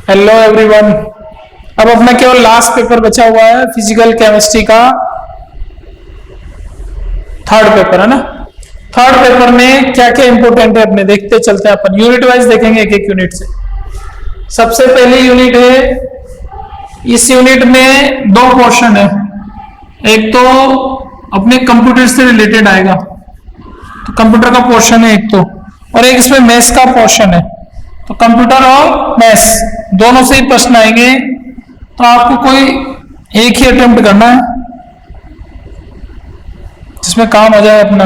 Hello everyone. अब अपना केवल लास्ट पेपर बचा हुआ है फिजिकल केमिस्ट्री का थर्ड पेपर है ना। थर्ड पेपर में क्या क्या इंपॉर्टेंट है अपने देखते चलते हैं। अपन यूनिट वाइज देखेंगे एक एक यूनिट से। सबसे पहली यूनिट है, इस यूनिट में दो पोर्शन है। एक तो अपने कंप्यूटर से रिलेटेड आएगा, तो कंप्यूटर का पोर्शन है एक तो, और एक इसमें मैथ्स का पोर्शन है। तो कंप्यूटर और मैथ्स दोनों से ही प्रश्न आएंगे, तो आपको कोई एक ही अटेम्प्ट करना है जिसमें काम हो जाए अपना।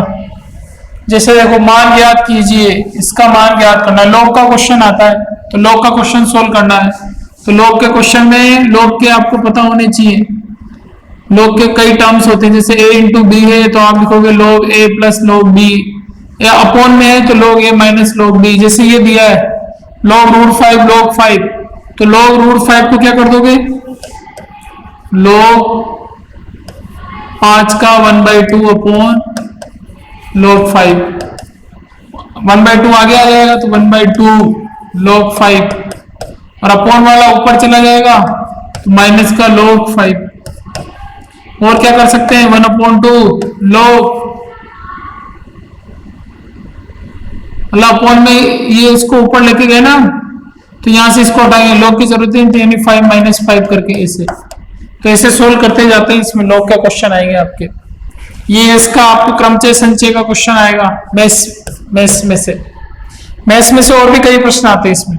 जैसे देखो, मान ज्ञात कीजिए, इसका मान ज्ञात करना है। लॉग का क्वेश्चन आता है तो लॉग का क्वेश्चन सोल्व करना है। तो लॉग के क्वेश्चन में लॉग के आपको पता होने चाहिए। लॉग के कई टर्म्स होते हैं, जैसे a इंटू बी है तो आप लिखोगे log a plus log b, या अपॉन में है तो log a minus log b। जैसे ये दिया है log रूट 5 log 5, तो log रूट 5 को क्या कर दोगे, log 5 का 1/2 अपॉन log 5, 1/2 आगे आ जाएगा तो 1/2 log 5, और अपॉन वाला ऊपर चला जाएगा तो माइनस का log 5। और क्या कर सकते हैं, 1/2 log, मतलब अपॉन में ये इसको ऊपर लेके गए ना, तो यहां से इसको हटाएंगे, log की जरूरत नहीं, यानी 5 माइनस 5 करके ऐसे। तो ऐसे सोल्व करते जाते हैं, इसमें log का क्वेश्चन आएंगे आपके। ये इसका आपको क्रमचय संचय का क्वेश्चन आएगा मैथ्स में से और भी कई प्रश्न आते हैं इसमें।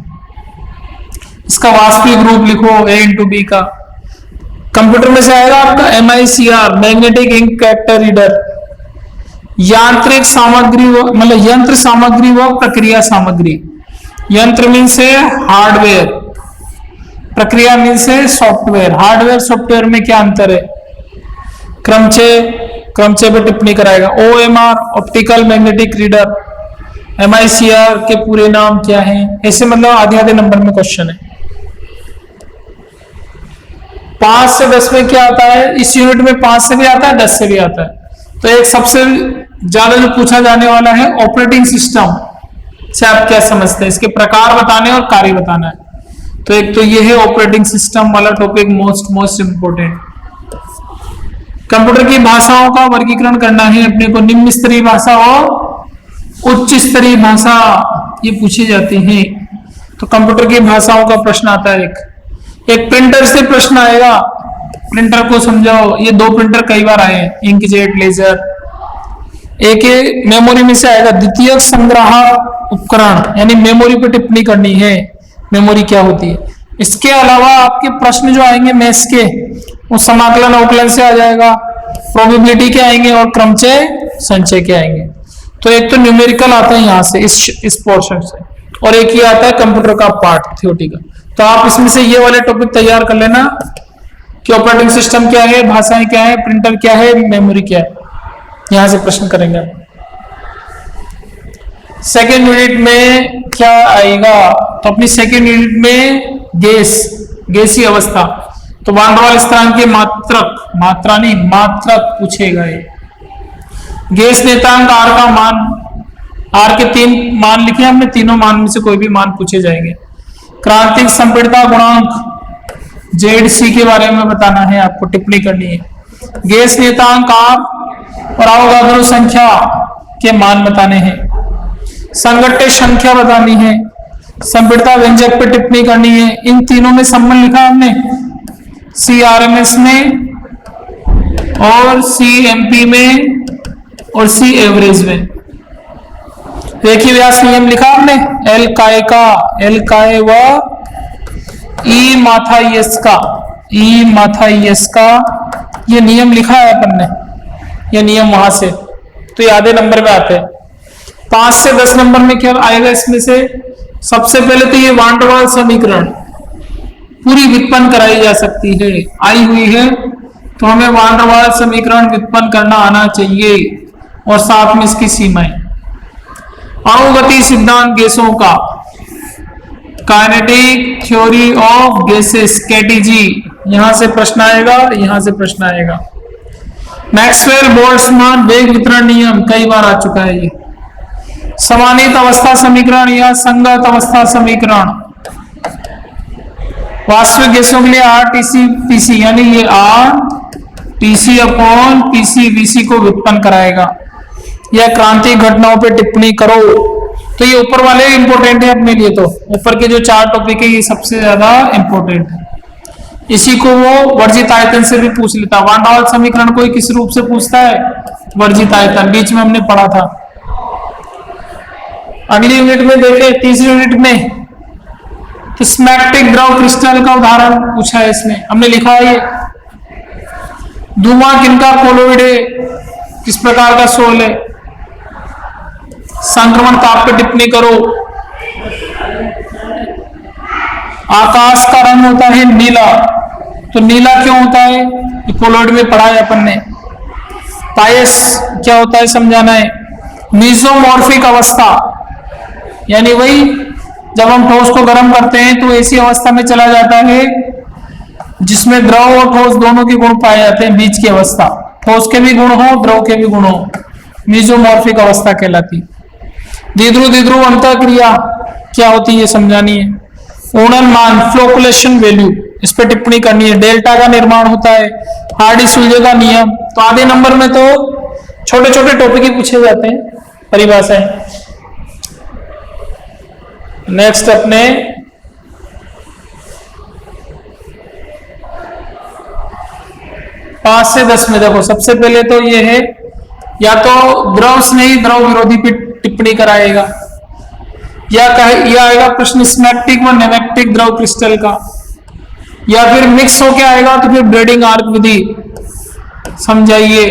इसका वास्तविक रूप लिखो a इंटू बी का। कंप्यूटर में से आएगा आपका MICR, magnetic ink character reader. यांत्रिक सामग्री मतलब यंत्र सामग्री व प्रक्रिया सामग्री। यंत्र मीन से हार्डवेयर, प्रक्रिया मीन से सॉफ्टवेयर। हार्डवेयर सॉफ्टवेयर में क्या अंतर है। क्रमचय पर टिप्पणी कराएगा। OMR, optical magnetic reader. MICR के पूरे नाम क्या हैं, ऐसे मतलब आधे आधे नंबर में क्वेश्चन है। 5 से 10 में क्या आता है, इस यूनिट में 5 से भी आता है 10 से भी आता है। तो एक सबसे ज्यादा जो पूछा जाने वाला है ऑपरेटिंग सिस्टम से आप क्या समझते हैं, इसके प्रकार बताने और कार्य बताना है। तो एक तो ये है ऑपरेटिंग सिस्टम वाला टॉपिक, मोस्ट इंपोर्टेंट। कंप्यूटर की भाषाओं का वर्गीकरण करना है अपने को। निम्न स्तरीय भाषा और उच्च स्तरीय भाषा ये पूछी जाती है। तो कंप्यूटर की भाषाओं का प्रश्न आता है। एक प्रिंटर से प्रश्न आएगा, प्रिंटर को समझाओ। ये दो प्रिंटर कई बार आए हैं, इंकजेट, लेजर। एक मेमोरी में से आएगा द्वितीयक संग्राहक उपकरण, यानी मेमोरी पर टिप्पणी करनी है, मेमोरी क्या होती है। इसके अलावा आपके प्रश्न जो आएंगे मैथ्स के, वो समाकलन अवकलन से आ जाएगा, प्रोबेबिलिटी के आएंगे और क्रमचय संचय के आएंगे। तो एक तो न्यूमेरिकल आता है यहाँ से इस पोर्शन से, और एक ये आता है कंप्यूटर का पार्ट थ्योरी का। तो आप इसमें से ये वाले टॉपिक तैयार कर लेना कि ऑपरेटिंग सिस्टम क्या है, भाषाएं क्या है, प्रिंटर क्या है, मेमोरी क्या है। यहां से प्रश्न करेंगे। सेकेंड यूनिट में क्या आएगा, तो अपनी सेकेंड यूनिट में गैसीय अवस्था। तो वान डेर वाल्स स्थिरांक के मात्रक पूछेगा ये। गैस नेतांक R का मान, R के 3 मान लिखे हमने, तीनों मान में से कोई भी मान पूछे जाएंगे। क्रांतिक संपीड़ितता गुणांक ZC के बारे में बताना है आपको, टिप्पणी करनी है। गैस नेतांक R और अवोगाद्रो संख्या के मान बताने हैं। संघट्य संख्या बतानी है। संपीड़ितता व्यंजक पर टिप्पणी करनी है। इन तीनों में संबंध लिखा हमने, CRMS में और CMP में और C एवरेज में। रेखीय व्यास नियम लिखा हमने, L काय व E माथा यस का ये नियम लिखा है अपन ने, ये नियम वहां से, तो ये आधे नंबर में आते हैं। 5 से 10 नंबर में क्या आएगा इसमें से, सबसे पहले तो ये वान डेर वाल्स समीकरण पूरी व्युत्पन्न कराई जा सकती है, आई हुई है, तो हमें वान डेर वाल्स समीकरण व्युत्पन्न करना आना चाहिए, और साथ में इसकी सीमाएं। अणुगति सिद्धांत गैसों का, kinetic theory of gases, KTG, यहां से प्रश्न आएगा, यहां से प्रश्न आएगा। मैक्सवेल बोल्ट्जमान वेग वितरण नियम कई बार आ चुका है ये। समानित अवस्था समीकरण या संगत अवस्था समीकरण, वास्तविक गैसों के लिए आर टीसी पीसी, यानी ये R TC upon PC VC को व्युत्पन्न कराएगा। या क्रांति घटनाओं पे टिप्पणी करो, तो ये ऊपर वाले इंपॉर्टेंट है अपने लिए। तो ऊपर के जो 4 टॉपिक है ये सबसे ज्यादा इंपॉर्टेंट है। इसी को वो वर्जित आयतन से भी पूछ लेता। वान डाल समीकरण को किस रूप से पूछता है? वर्जित आयतन, बीच में हमने पढ़ा था। अगली यूनिट में देखे, तीसरी यूनिट में तो स्मैग्मेटिक द्रव क्रिस्टल का उदाहरण पूछा है। इसमें हमने लिखा है ये धुआं किनका कोलोइड है, किस प्रकार का सोल है। संक्रमण ताप पे टिप्पणी करो। आकाश का रंग होता है नीला, तो नीला क्यों होता है? कोलोइड में पढ़ा है अपन ने। पायस क्या होता है समझाना है। मीजोमॉर्फिक अवस्था, यानी वही जब हम ठोस को गर्म करते हैं तो ऐसी अवस्था में चला जाता है जिसमें द्रव और ठोस दोनों के गुण पाए जाते हैं। बीच की अवस्था, ठोस के भी गुण हो, द्रव के भी गुण हो, मीजोमॉर्फिक अवस्था कहलाती। द्विध्रुव द्विध्रुव अंतःक्रिया क्या होती है समझानी है। ऊर्णन मान, फ्लोकुलेशन वैल्यू, इस पर टिप्पणी करनी है। डेल्टा का निर्माण होता है। हार्डी-सुल्जे का नियम। तो आधे नंबर में तो छोटे छोटे टॉपिक ही पूछे जाते हैं, परिभाषाएं। नेक्स्ट अपने पांच से 10 में देखो, सबसे पहले तो ये है या तो द्रव स्नेही द्रव विरोधी पे टिप्पणी कराएगा, या आएगा प्रश्न स्मैग्मेटिक व नेमैटिक द्रव क्रिस्टल का, या फिर मिक्स होके आएगा तो फिर ब्रेडिंग आर्क विधि समझाइए।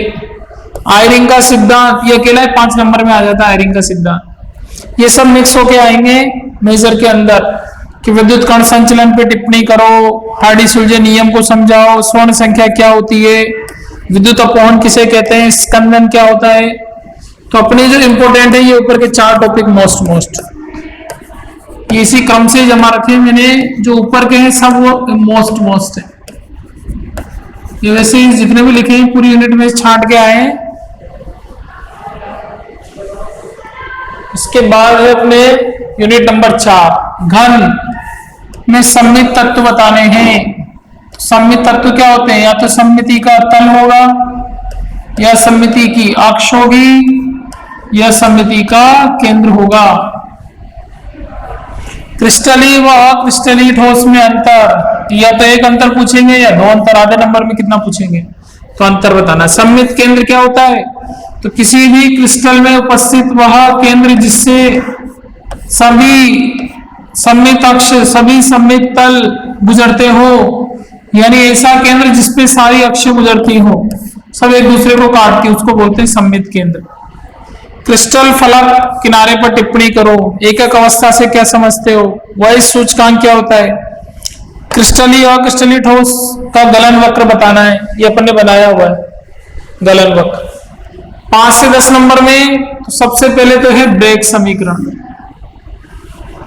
आयरिंग का सिद्धांत ये अकेला 5 नंबर में आ जाता है, आयरिंग का सिद्धांत। ये सब मिक्स होके आएंगे मेजर के अंदर कि विद्युत कण संचलन पे टिप्पणी करो, हार्डी-सुल्जे नियम को समझाओ, स्वर्ण संख्या क्या होती है, विद्युत अपवहन किसे कहते हैं, स्कंदन क्या होता है। तो अपने जो इंपॉर्टेंट है ये ऊपर के 4 टॉपिक मोस्ट इसी क्रम से जमा रखे मैंने। जो ऊपर के हैं सब वो मोस्ट है। ये वैसे ही जितने भी लिखे हैं पूरी यूनिट में छांट के आए हैं। इसके बाद है अपने यूनिट नंबर 4, घन में सममित तत्व बताने हैं। सममित तत्व क्या होते हैं? या तो सममिति का तल होगा, या सममिति की अक्ष होगी, या सममिति का केंद्र होगा। क्रिस्टली व अक्रिस्टली ठोस में अंतर, या तो एक अंतर पूछेंगे या 2 अंतर। आधे नंबर में कितना पूछेंगे तो अंतर बताना। सममित केंद्र क्या होता है? तो किसी भी क्रिस्टल में उपस्थित वह केंद्र जिससे सभी सममित अक्ष, सभी सममित तल गुजरते हो, यानी ऐसा केंद्र जिसपे सारी अक्ष गुजरती हो, सब एक दूसरे को काटती, उसको बोलते हैं सममित केंद्र। क्रिस्टल फलक किनारे पर टिप्पणी करो। एकक अवस्था से क्या समझते हो? वही सूचकांक क्या होता है? क्रिस्टली और क्रिस्टली ठोस का गलन वक्र बताना है। ये अपन ने बनाया हुआ है गलन वक्र। 5 से 10 नंबर में तो सबसे पहले तो है ब्रेग समीकरण।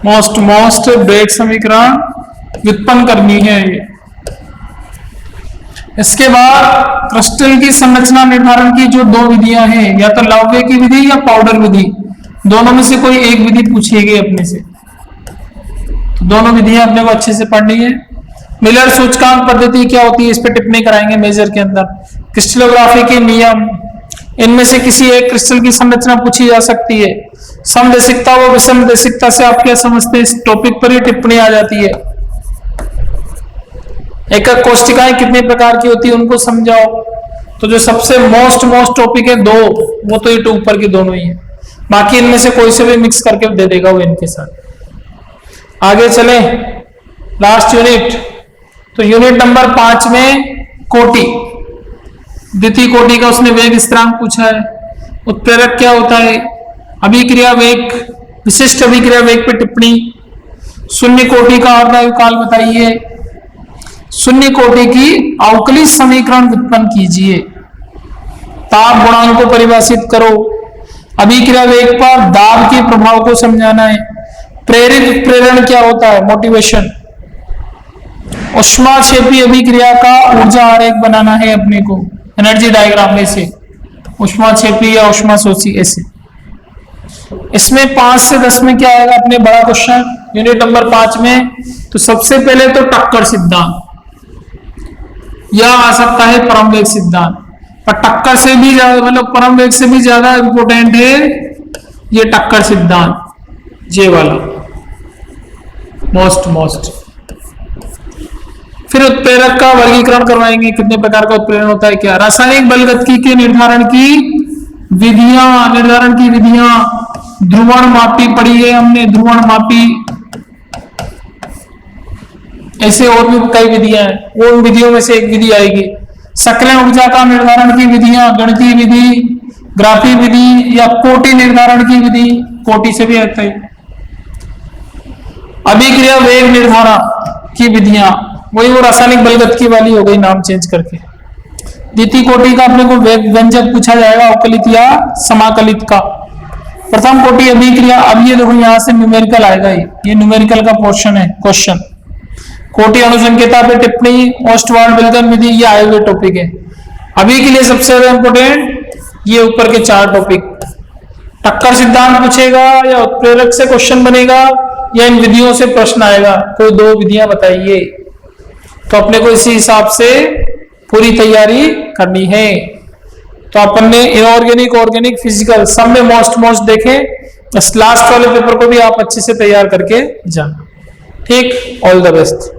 मोस्ट ब्रेग समीकरण व्युत्पन्न करनी है ये। इसके बाद क्रिस्टल की संरचना निर्धारण की जो 2 विधियां हैं, या तो लववे की विधि या पाउडर विधि, दोनों में से कोई एक विधि पूछेगी अपने से। तो दोनों विधियां अपने को अच्छे से पढ़नी है। मिलर सूचकांक पद्धति क्या होती है, इस पर टिप्पणी कराएंगे मेजर के अंदर। क्रिस्टलोग्राफी के नियम, इनमें से किसी एक क्रिस्टल की संरचना पूछी जा सकती है। समदेशिकता व विषमदेशिकता से आप क्या समझते हैं, इस टॉपिक पर ही टिप्पणी आ जाती है। एकक कोष्टिकाएं कितने प्रकार की होती है उनको समझाओ। तो जो सबसे मोस्ट टॉपिक है 2, वो तो ये ऊपर की दोनों ही है, बाकी इनमें से कोई से भी मिक्स करके दे देगा वो इनके साथ। आगे चले लास्ट यूनिट, तो यूनिट नंबर 5 में कोटि, द्वितीय कोटि का उसने वेग स्थिरांक पूछा है। उत्प्रेरक क्या होता है, अभिक्रिया वेग, विशिष्ट अभिक्रिया वेग पे टिप्पणी, शून्य कोटि का अर्धायु काल बताइए, शून्य कोटि की अवकलित समीकरण व्युत्पन्न कीजिए, ताप गुणांक को परिभाषित करो, अभिक्रिया वेग पर दाब के प्रभाव को समझाना है, प्रेरित प्रेरण क्या होता है, मोटिवेशन, ऊष्माक्षेपी अभिक्रिया का ऊर्जा आरेख बनाना है अपने को एनर्जी डायग्राम में से, ऊष्माक्षेपी या ऊष्माशोषी ऐसे। इसमें 5 से 10 में क्या आएगा अपने बड़ा क्वेश्चन, यूनिट नंबर 5 में। तो सबसे पहले तो टक्कर सिद्धांत, या आ सकता है परम वेग सिद्धांत, पर टक्कर से भी ज्यादा, मतलब परम वेग से भी ज्यादा इंपॉर्टेंट है ये टक्कर सिद्धांत, ये वाला मोस्ट। फिर उत्प्रेरक का वर्गीकरण करवाएंगे, कितने प्रकार का उत्प्रेरण होता है, क्या रासायनिक बलगतिकी के निर्धारण की विधियां, ध्रुवण मापी पढ़ी है हमने, ध्रुवण मापी, ऐसे और भी कई विधियां हैं, वो उन विधियों में से एक विधि आएगी। सक्रियण ऊर्जा का निर्धारण की विधियां, गणितीय विधि, ग्राफी विधि, या कोटि निर्धारण की विधि, कोटि से भी आता है। अभिक्रिया वेग निर्धारण की विधियां, वही वो रासायनिक बलगतिकी वाली हो गई, नाम चेंज करके। द्वितीय कोटि का अपने को व्यंजक पूछा जाएगा, अवकलित या समाकलित का। प्रथम कोटि अभिक्रिया, अब ये देखो यहां से न्यूमेरिकल आएगा, ये न्यूमेरिकल का पोर्शन है क्वेश्चन। कोटि अणुसंकेता पे टिप्पणी, ओस्टवाल्ड विल्सन विधि, ये आए हुए टॉपिक है। अभी के लिए सबसे ज्यादा इंपोर्टेंट ये ऊपर के 4 टॉपिक। टक्कर सिद्धांत पूछेगा या उत्प्रेरक से क्वेश्चन बनेगा या इन विधियों से प्रश्न आएगा, कोई 2 विधियां बताइए। तो अपने को इसी हिसाब से पूरी तैयारी करनी है। तो अपन ने इनऑर्गेनिक, ऑर्गेनिक, फिजिकल सब में मोस्ट देखें, बस लास्ट वाले पेपर को भी आप अच्छे से तैयार करके जाना। ठीक, ऑल द बेस्ट।